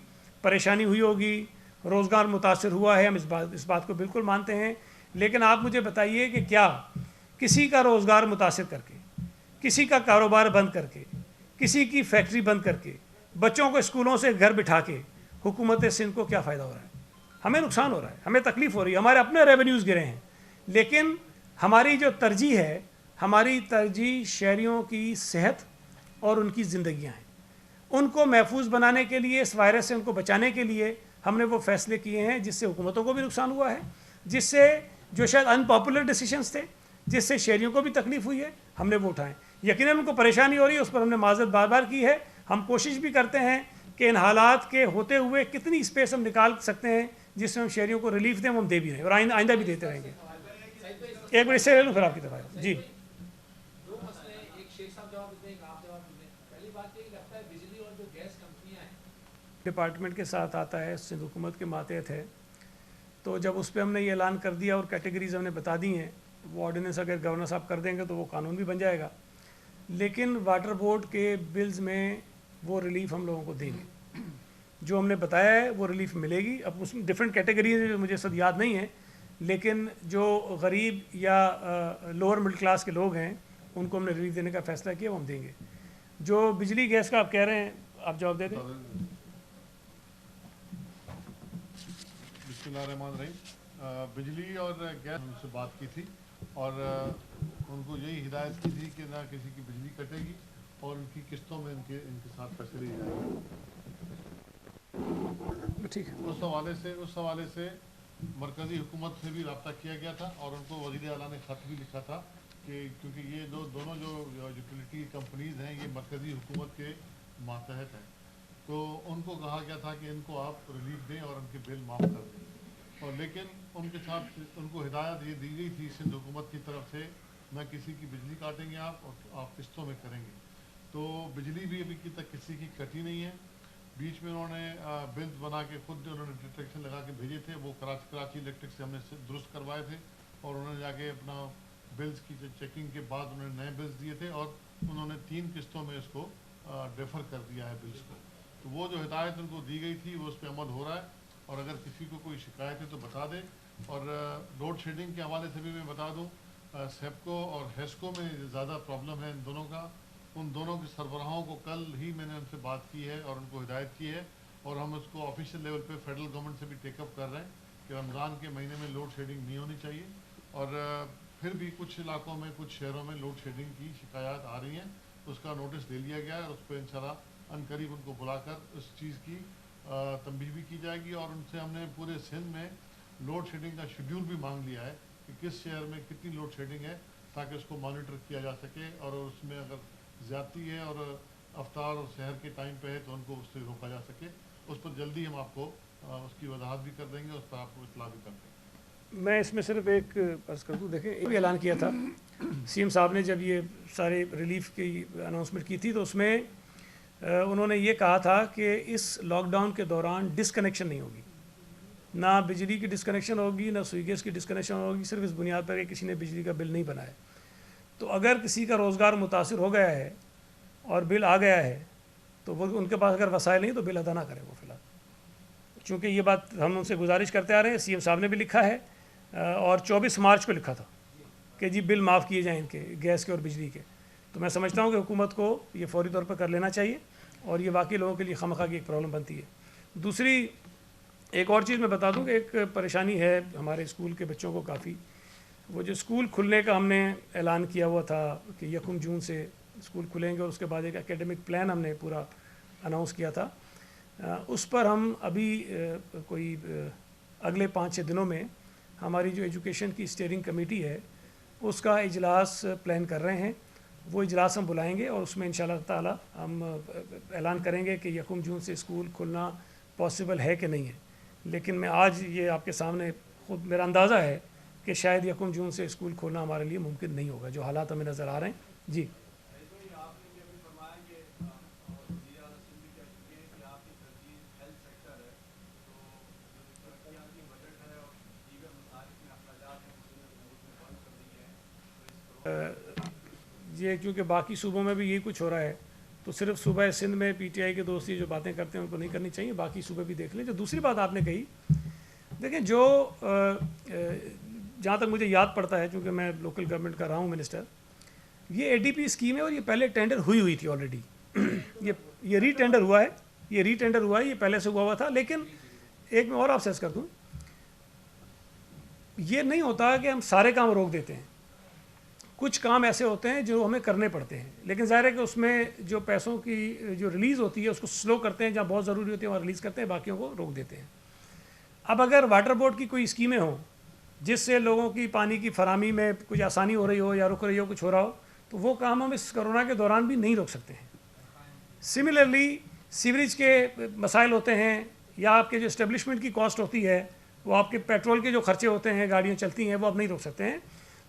پریشانی ہوئی ہوگی، روزگار متاثر ہوا ہے، ہم اس بات کو بالکل مانتے ہیں. لیکن آپ مجھے بتائیے کہ کیا کسی کا روزگار متاثر کر کے، کسی کا کاروبار بند کر کے، کسی کی فیکٹری بند کر کے، بچوں کو اسکولوں سے گھر بٹھا کے حکومت سندھ کو کیا فائدہ ہو رہا ہے؟ ہمیں نقصان ہو رہا ہے، ہمیں تکلیف ہو رہی ہے، ہمارے اپنے ریونیوز گرے ہیں. لیکن ہماری جو ترجیح ہے، ہماری ترجیح شہریوں کی صحت اور ان کی زندگیاں ہیں. ان کو محفوظ بنانے کے لیے، اس وائرس سے ان کو بچانے کے لیے ہم نے وہ فیصلے کیے ہیں جس سے حکومتوں کو بھی نقصان ہوا ہے، جس سے جو شاید ان پاپولر ڈیسیشنز تھے، جس سے شہریوں کو بھی تکلیف ہوئی ہے، ہم نے وہ اٹھائیں. یقیناً ان کو پریشانی ہو رہی ہے، اس پر ہم نے معذرت بار بار کی ہے. ہم کوشش بھی کرتے ہیں کہ ان حالات کے ہوتے ہوئے کتنی اسپیس ہم نکال سکتے ہیں جس سے ہم شہریوں کو ریلیف دیں، وہ ہم دے بھی رہے ہیں اور آئندہ بھی دیتے رہیں گے. ایک بار اس سے لے لوں پھر آپ کی طرف. جی دو مسئلے ہیں، ایک شیخ صاحب جواب دیتے ہیں، ایک آپ جواب دیتے ہیں. پہلی بات یہ لگتا ہے بجلی اور جو گیس کمپنیاں ہیں ڈپارٹمنٹ کے ساتھ آتا ہے، سندھ حکومت کے ماتحت ہے. تو جب اس پہ ہم نے یہ اعلان کر دیا اور کیٹیگریز ہم نے بتا دی ہیں، وہ آرڈیننس اگر گورنر صاحب کر دیں گے تو وہ قانون بھی بن جائے گا. لیکن واٹر بورڈ کے بلز میں وہ ریلیف ہم لوگوں کو دیں گے، جو ہم نے بتایا ہے وہ ریلیف ملے گی. اب اس میں ڈفرینٹ کیٹیگریز مجھے سب یاد نہیں ہیں، لیکن جو غریب یا لوور مڈل کلاس کے لوگ ہیں ان کو ہم نے ریلیف دینے کا فیصلہ کیا، وہ ہم دیں گے. جو بجلی گیس کا آپ کہہ رہے ہیں، آپ جواب دے دیں. بسم اللہ الرحمن الرحیم. بجلی اور گیس ان سے بات کی تھی اور ان کو یہی ہدایت کی تھی کہ نہ کسی کی بجلی کٹے گی اور ان کی قسطوں میں ان کے ساتھ پیسے لیے جائیں گے. ٹھیک ہے. اس حوالے سے مرکزی حکومت سے بھی رابطہ کیا گیا تھا اور ان کو وزیر اعلیٰ نے خط بھی لکھا تھا کہ کیونکہ یہ دونوں جو یوٹیلیٹی کمپنیز ہیں یہ مرکزی حکومت کے ماتحت ہیں، تو ان کو کہا گیا تھا کہ ان کو آپ ریلیف دیں اور ان کے بل معاف کر دیں. اور لیکن ان کے ساتھ ان کو ہدایت یہ دی گئی تھی سندھ حکومت کی طرف سے، نہ کسی کی بجلی کاٹیں گے آپ اور آپ قسطوں میں کریں گے. تو بجلی بھی ابھی تک کسی کی کٹی نہیں ہے. بیچ میں انہوں نے بلز بنا کے خود جو انہوں نے ڈیٹیکشن لگا کے بھیجے تھے، وہ کراچی الیکٹرک سے ہم نے درست کروائے تھے اور انہوں نے جا کے اپنا بلز کی چیکنگ کے بعد انہوں نے نئے بلز دیے تھے اور انہوں نے 3 قسطوں میں اس کو ڈیفر کر دیا ہے بلز کو. تو وہ جو ہدایت ان کو دی گئی تھی وہ اس پہ عمل ہو رہا ہے. اور اگر کسی کو کوئی شکایت ہے تو بتا دے. اور لوڈ شیڈنگ کے حوالے سے بھی میں بتا دوں، سیپکو اور ہیسکو میں زیادہ پرابلم ہے ان دونوں کا. ان دونوں کے سربراہوں کو کل ہی میں نے ان سے بات کی ہے اور ان کو ہدایت کی ہے اور ہم اس کو آفیشیل لیول پہ فیڈرل گورنمنٹ سے بھی ٹیک اپ کر رہے ہیں کہ رمضان کے مہینے میں لوڈ شیڈنگ نہیں ہونی چاہیے. اور پھر بھی کچھ علاقوں میں، کچھ شہروں میں لوڈ شیڈنگ کی شکایات آ رہی ہیں، اس کا نوٹس لے لیا گیا ہے. اس پہ انشاءاللہ عنقریب ان کو بلا کر اس چیز کی تنبیہ بھی کی جائے گی. اور ان سے ہم نے پورے سندھ میں لوڈ شیڈنگ کا شیڈیول بھی مانگ لیا ہے کہ کس شہر میں کتنی لوڈ شیڈنگ ہے تاکہ اس کو مانیٹر کیا جا سکے. اور اس میں اگر زیادتی ہے اور افطار اور سحر کے ٹائم پہ ہے تو ان کو اس سے روکا جا سکے. اس پر جلدی ہم آپ کو اس کی وضاحت بھی کر دیں گے، اس پر آپ کو اطلاع بھی کر دیں گے. میں اس میں صرف ایک عرض کر دوں، دیکھیں یہ بھی اعلان کیا تھا سی ایم صاحب نے جب یہ سارے ریلیف کی اناؤنسمنٹ کی تھی، تو اس میں انہوں نے یہ کہا تھا کہ اس لاک ڈاؤن کے دوران ڈسکنیکشن نہیں ہوگی، نہ بجلی کی ڈسکنیکشن ہوگی، نہ سوئی گیس کی ڈسکنیکشن ہوگی، صرف اس بنیاد پر کہ کسی نے بجلی کا بل نہیں بنایا. تو اگر کسی کا روزگار متاثر ہو گیا ہے اور بل آ گیا ہے تو وہ ان کے پاس اگر وسائل نہیں تو بل ادا نہ کرے وہ فی الحال. چونکہ یہ بات ہم ان سے گزارش کرتے آ رہے ہیں، سی ایم صاحب نے بھی لکھا ہے اور 24 مارچ کو لکھا تھا کہ جی بل معاف کیے جائیں ان کے گیس کے اور بجلی کے. تو میں سمجھتا ہوں کہ حکومت کو یہ فوری طور پر کر لینا چاہیے اور یہ واقعی لوگوں کے لیے خواہ کی ایک پرابلم بنتی ہے. دوسری ایک اور چیز میں بتا دوں کہ ایک پریشانی ہے ہمارے اسکول کے بچوں کو کافی. وہ جو اسکول کھلنے کا ہم نے اعلان کیا ہوا تھا کہ 1 جون سے اسکول کھلیں گے اور اس کے بعد ایک اکیڈمک پلان ہم نے پورا اناؤنس کیا تھا, اس پر ہم ابھی کوئی اگلے 5-6 دنوں میں ہماری جو ایجوکیشن کی اسٹیئرنگ کمیٹی ہے اس کا اجلاس پلان کر رہے ہیں. وہ اجلاس ہم بلائیں گے اور اس میں انشاءاللہ تعالی ہم اعلان کریں گے کہ 1 جون سے اسکول کھلنا پاسبل ہے کہ نہیں ہے. لیکن میں آج یہ آپ کے سامنے خود میرا اندازہ ہے کہ شاید 1 جون سے اسکول کھولنا ہمارے لیے ممکن نہیں ہوگا, جو حالات ہمیں نظر آ رہے ہیں. جی یہ کیونکہ باقی صوبوں میں بھی یہی کچھ ہو رہا ہے تو صرف صوبہ سندھ میں پی ٹی آئی کے دوست جو باتیں کرتے ہیں ان کو نہیں کرنی چاہیے, باقی صوبے بھی دیکھ لیں. جو دوسری بات آپ نے کہی, دیکھیں جو جہاں تک مجھے یاد پڑتا ہے چونکہ میں لوکل گورنمنٹ کا رہا ہوں منسٹر, یہ اے ڈی پی اسکیم ہے اور یہ پہلے ٹینڈر ہوئی تھی آلریڈی. یہ ری ٹینڈر ہوا ہے, یہ پہلے سے ہوا تھا. لیکن ایک میں اور آپ سے عرض کر دوں, یہ نہیں ہوتا کہ ہم سارے کام روک دیتے ہیں. کچھ کام ایسے ہوتے ہیں جو ہمیں کرنے پڑتے ہیں, لیکن ظاہر ہے کہ اس میں جو پیسوں کی جو ریلیز ہوتی ہے اس کو سلو کرتے ہیں, جہاں بہت ضروری ہوتی ہے وہاں ریلیز کرتے ہیں, باقیوں کو روک دیتے ہیں. اب اگر واٹر بورڈ کی کوئی اسکیمیں ہوں جس سے لوگوں کی پانی کی فراہمی میں کچھ آسانی ہو رہی ہو یا رک رہی ہو, کچھ ہو رہا ہو, تو وہ کام ہم اس کرونا کے دوران بھی نہیں روک سکتے ہیں. سملرلی سیوریج کے مسائل ہوتے ہیں یا آپ کے جو اسٹیبلشمنٹ کی کاسٹ ہوتی ہے, وہ آپ کے پیٹرول کے جو خرچے ہوتے ہیں, گاڑیاں چلتی ہیں, وہ آپ نہیں روک سکتے ہیں.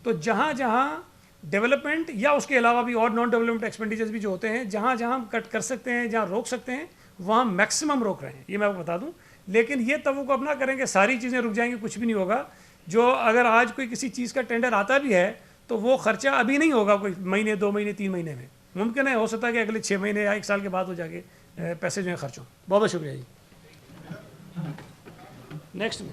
تو جہاں جہاں ڈیولپمنٹ یا اس کے علاوہ بھی اور نان ڈیولپمنٹ ایکسپینڈیچرز بھی جو ہوتے ہیں, جہاں جہاں ہم کٹ کر سکتے ہیں, جہاں روک سکتے ہیں, وہاں میکسیمم روک رہے ہیں, یہ میں آپ کو بتا دوں. لیکن یہ توقع اپنا کریں کہ ساری چیزیں رک جائیں گی, کچھ بھی نہیں ہوگا. جو اگر آج کوئی کسی چیز کا ٹینڈر آتا بھی ہے تو وہ خرچہ ابھی نہیں ہوگا, کوئی مہینے 2 مہینے 3 مہینے میں. ممکن ہے, ہو سکتا ہے کہ اگلے 6 مہینے یا 1 سال کے بعد ہو جائے گے پیسے جو ہیں خرچ ہوں. بہت بہت شکریہ جی. نیکسٹ میں